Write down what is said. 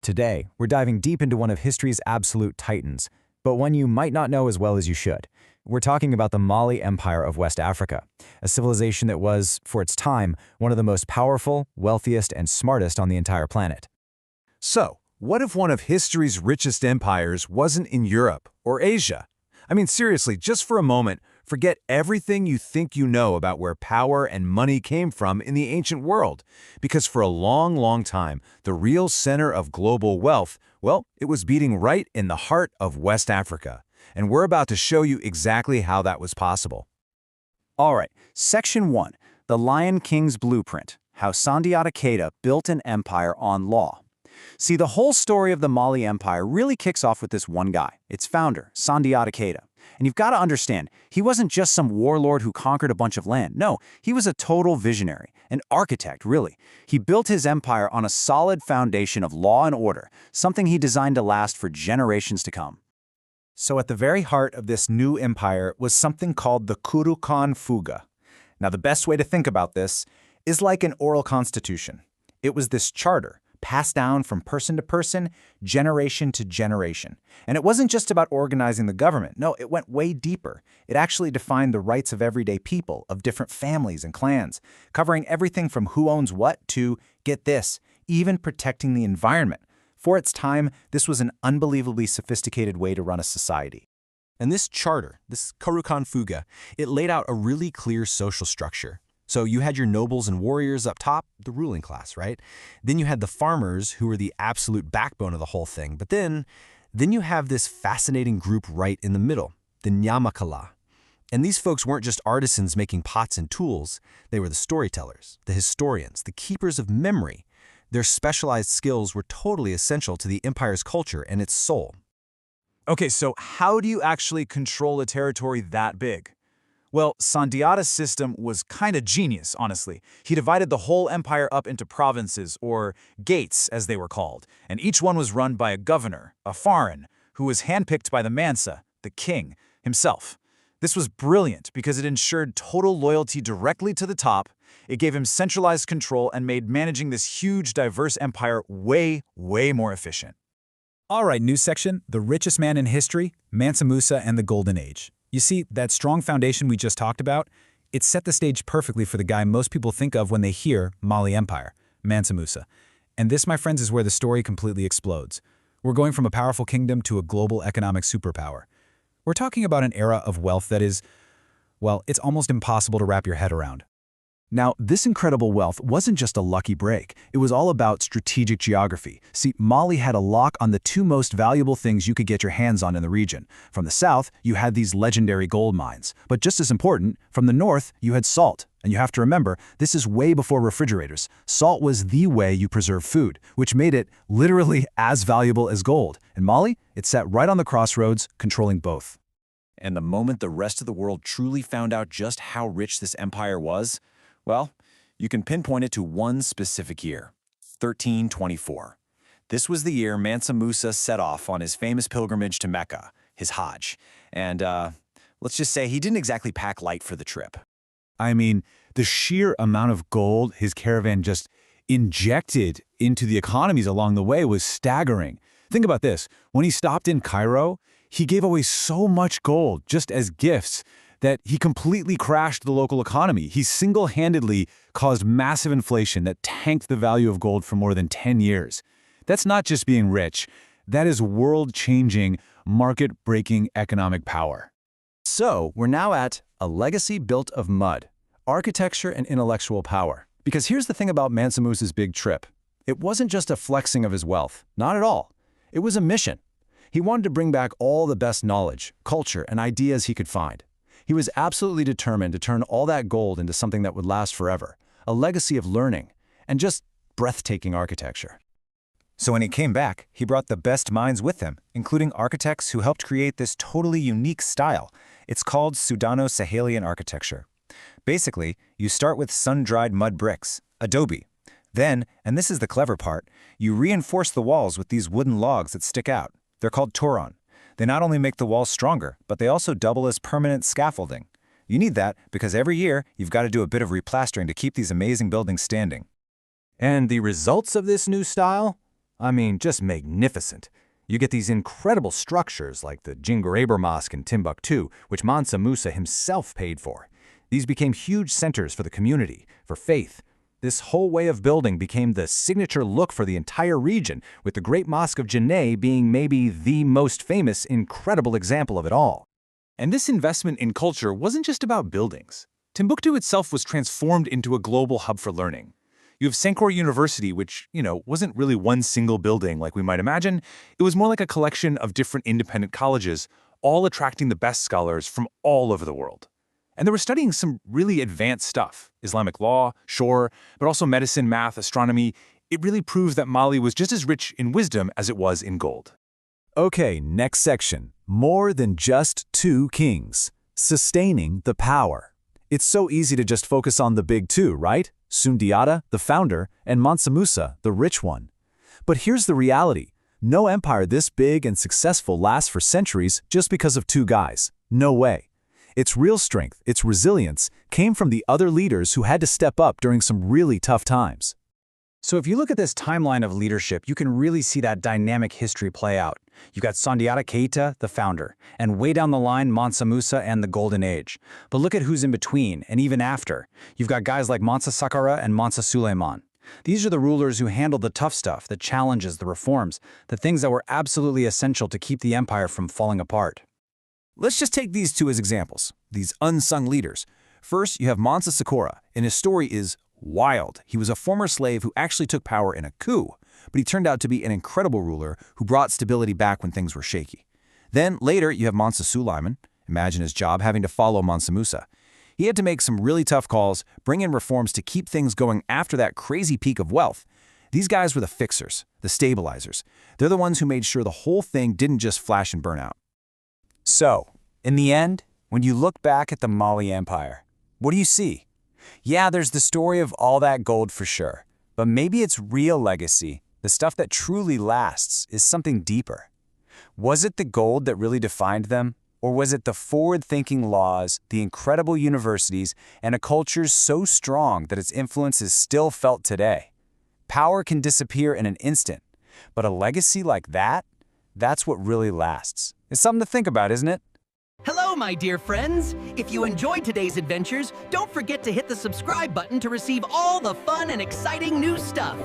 Today, we're diving deep into one of history's absolute titans, but one you might not know as well as you should. We're talking about the Malí Empire of West Africa, a civilization that was, for its time, one of the most powerful, wealthiest, and smartest on the entire planet. So, what if one of history's richest empires wasn't in Europe or Asia? I mean, seriously, just for a moment, forget everything you think you know about where power and money came from in the ancient world. Because for a long, long time, the real center of global wealth, well, it was beating right in the heart of West Africa. And we're about to show you exactly how that was possible. All right, Section 1, The Lion King's Blueprint, How Sundiata Keita Built an Empire on Law. See, the whole story of the Malí Empire really kicks off with this one guy, its founder, Sundiata Keita. And you've got to understand, he wasn't just some warlord who conquered a bunch of land. No, he was a total visionary, an architect, really. He built his empire on a solid foundation of law and order, something he designed to last for generations to come. So at the very heart of this new empire was something called the Kurukan Fuga. Now the best way to think about this is like an oral constitution. It was this charter, passed down from person to person, generation to generation. And it wasn't just about organizing the government. No, it went way deeper. It actually defined the rights of everyday people, of different families and clans, covering everything from who owns what to, get this, even protecting the environment. For its time, this was an unbelievably sophisticated way to run a society. And this charter, this Kurukan Fuga, it laid out a really clear social structure. So you had your nobles and warriors up top, the ruling class, right? Then you had the farmers, who were the absolute backbone of the whole thing. But then you have this fascinating group right in the middle, the Nyamakala. And these folks weren't just artisans making pots and tools. They were the storytellers, the historians, the keepers of memory. Their specialized skills were totally essential to the empire's culture and its soul. Okay, so how do you actually control a territory that big? Well, Sundiata's system was kind of genius, honestly. He divided the whole empire up into provinces, or gates as they were called, and each one was run by a governor, a Faran, who was handpicked by the Mansa, the king, himself. This was brilliant because it ensured total loyalty directly to the top, it gave him centralized control and made managing this huge, diverse empire way, way more efficient. All right, news section, the richest man in history, Mansa Musa and the Golden Age. You see, that strong foundation we just talked about, it set the stage perfectly for the guy most people think of when they hear Malí Empire, Mansa Musa. And this, my friends, is where the story completely explodes. We're going from a powerful kingdom to a global economic superpower. We're talking about an era of wealth that is, well, it's almost impossible to wrap your head around. Now, this incredible wealth wasn't just a lucky break. It was all about strategic geography. See, Malí had a lock on the two most valuable things you could get your hands on in the region. From the south, you had these legendary gold mines. But just as important, from the north, you had salt. And you have to remember, this is way before refrigerators. Salt was the way you preserve food, which made it literally as valuable as gold. And Malí, it sat right on the crossroads, controlling both. And the moment the rest of the world truly found out just how rich this empire was, well, you can pinpoint it to one specific year, 1324. This was the year Mansa Musa set off on his famous pilgrimage to Mecca, his Hajj. And let's just say he didn't exactly pack light for the trip. I mean, the sheer amount of gold his caravan just injected into the economies along the way was staggering. Think about this. When he stopped in Cairo, he gave away so much gold just as gifts that he completely crashed the local economy. He single-handedly caused massive inflation that tanked the value of gold for more than 10 years. That's not just being rich. That is world-changing, market-breaking economic power. So, we're now at a legacy built of mud, architecture and intellectual power. Because here's the thing about Mansa Musa's big trip. It wasn't just a flexing of his wealth. Not at all. It was a mission. He wanted to bring back all the best knowledge, culture, and ideas he could find. He was absolutely determined to turn all that gold into something that would last forever, a legacy of learning, and just breathtaking architecture. So when he came back, he brought the best minds with him, including architects who helped create this totally unique style. It's called Sudano-Sahelian architecture. Basically, you start with sun-dried mud bricks, adobe. Then, and this is the clever part, you reinforce the walls with these wooden logs that stick out. They're called toron. They not only make the walls stronger, but they also double as permanent scaffolding. You need that because every year you've got to do a bit of replastering to keep these amazing buildings standing. And the results of this new style? I mean, just magnificent. You get these incredible structures like the Djinguereber Mosque in Timbuktu, which Mansa Musa himself paid for. These became huge centers for the community, for faith. This whole way of building became the signature look for the entire region, with the Great Mosque of Janneh being maybe the most famous, incredible example of it all. And this investment in culture wasn't just about buildings. Timbuktu itself was transformed into a global hub for learning. You have Sankore University, which, wasn't really one single building like we might imagine. It was more like a collection of different independent colleges, all attracting the best scholars from all over the world. And they were studying some really advanced stuff, Islamic law, sure, but also medicine, math, astronomy. It really proves that Mali was just as rich in wisdom as it was in gold. Okay, next section. More than just two kings. Sustaining the power. It's so easy to just focus on the big two, right? Sundiata, the founder, and Mansa Musa, the rich one. But here's the reality. No empire this big and successful lasts for centuries just because of two guys. No way. Its real strength, its resilience, came from the other leaders who had to step up during some really tough times. So if you look at this timeline of leadership, you can really see that dynamic history play out. You've got Sundiata Keita, the founder, and way down the line, Mansa Musa and the Golden Age. But look at who's in between, and even after. You've got guys like Mansa Sakara and Mansa Suleiman. These are the rulers who handled the tough stuff, the challenges, the reforms, the things that were absolutely essential to keep the empire from falling apart. Let's just take these two as examples, these unsung leaders. First, you have Mansa Sakara, and his story is wild. He was a former slave who actually took power in a coup, but he turned out to be an incredible ruler who brought stability back when things were shaky. Then later, you have Mansa Suleiman. Imagine his job having to follow Mansa Musa. He had to make some really tough calls, bring in reforms to keep things going after that crazy peak of wealth. These guys were the fixers, the stabilizers. They're the ones who made sure the whole thing didn't just flash and burn out. So, in the end, when you look back at the Mali Empire, what do you see? Yeah, there's the story of all that gold for sure, but maybe its real legacy, the stuff that truly lasts, is something deeper. Was it the gold that really defined them, or was it the forward-thinking laws, the incredible universities, and a culture so strong that its influence is still felt today? Power can disappear in an instant, but a legacy like that, that's what really lasts. It's something to think about, isn't it? Hello, my dear friends! If you enjoyed today's adventures, don't forget to hit the subscribe button to receive all the fun and exciting new stuff.